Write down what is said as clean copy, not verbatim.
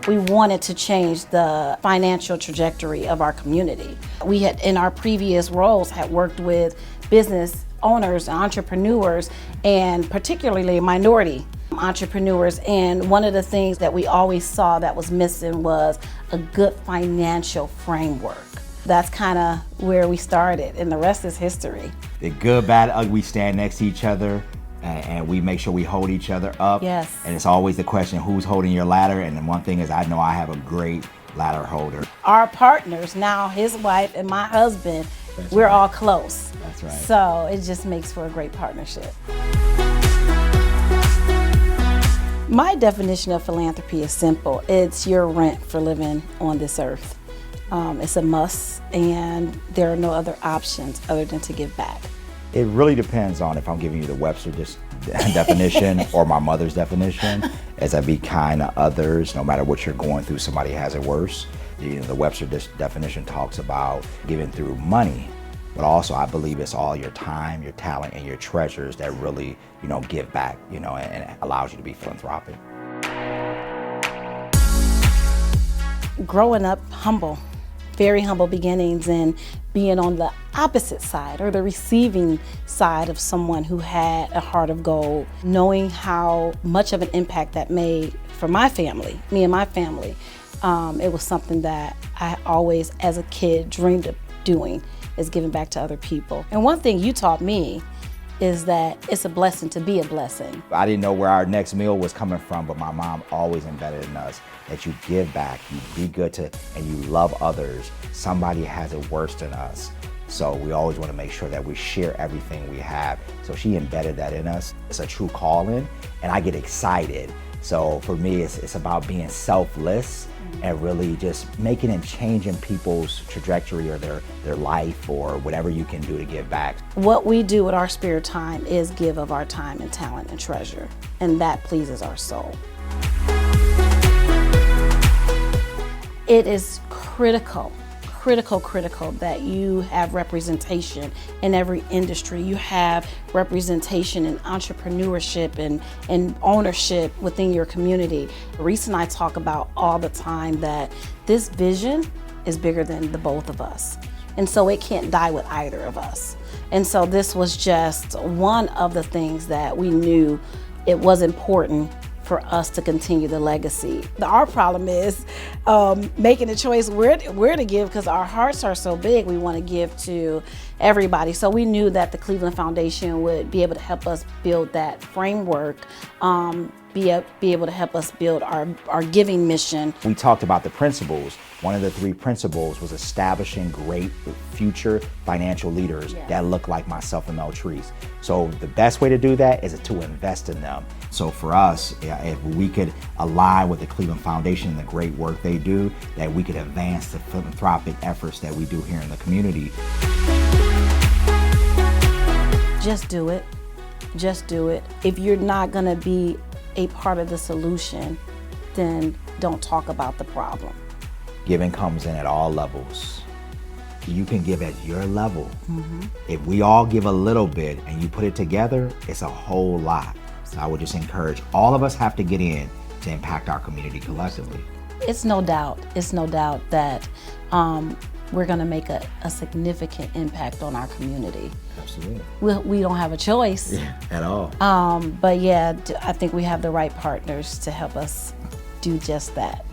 We wanted to change the financial trajectory of our community. We had, in our previous roles, had worked with business owners, entrepreneurs, and particularly minority entrepreneurs. And one of the things that we always saw that was missing was a good financial framework. That's kind of where we started, and the rest is history. The good, bad, ugly, we stand next to each other, and we make sure we hold each other up. Yes. And it's always the question, who's holding your ladder? And then one thing is, I know I have a great ladder holder. Our partners, now his wife and my husband, we're all close. That's right. So it just makes for a great partnership. My definition of philanthropy is simple. It's your rent for living on this earth. It's a must, and there are no other options other than to give back. It really depends on if I'm giving you the Webster definition or my mother's definition, as I be kind to others, no matter what you're going through, somebody has it worse. You know, the Webster definition talks about giving through money, but also I believe it's all your time, your talent, and your treasures that really, give back, and allows you to be philanthropic. Growing up humble, very humble beginnings, and being on the opposite side or the receiving side of someone who had a heart of gold, knowing how much of an impact that made for my family, me and my family. It was something that I always, as a kid, dreamed of doing, is giving back to other people. And one thing you taught me is that it's a blessing to be a blessing. I didn't know where our next meal was coming from, but my mom always embedded in us that you give back, you be good to, and you love others. Somebody has it worse than us. So we always want to make sure that we share everything we have. So she embedded that in us. It's a true calling, and I get excited. So for me, it's about being selfless and really just making and changing people's trajectory or their life or whatever you can do to give back. What we do with our spare time is give of our time and talent and treasure, and that pleases our soul. It is critical that you have representation in every industry. You have representation in entrepreneurship and ownership within your community. LaRese and I talk about all the time that this vision is bigger than the both of us. And so it can't die with either of us. And so this was just one of the things that we knew it was important for us to continue the legacy. Our problem is making a choice where to give, because our hearts are so big. We want to give to everybody. So we knew that the Cleveland Foundation would be able to help us build that framework, be able to help us build our giving mission. We talked about the principles. One of the 3 principles was establishing great future financial leaders that look like myself and Meltrice. So the best way to do that is to invest in them. So for us, if we could align with the Cleveland Foundation and the great work they do, that we could advance the philanthropic efforts that we do here in the community. Just do it. Just do it. If you're not going to be a part of the solution, then don't talk about the problem. Giving comes in at all levels. You can give at your level. If we all give a little bit and you put it together, it's a whole lot. So I would just encourage all of us have to get in to impact our community collectively. It's no doubt that we're going to make a significant impact on our community. Absolutely. We don't have a choice. At all. But yeah, I think we have the right partners to help us do just that.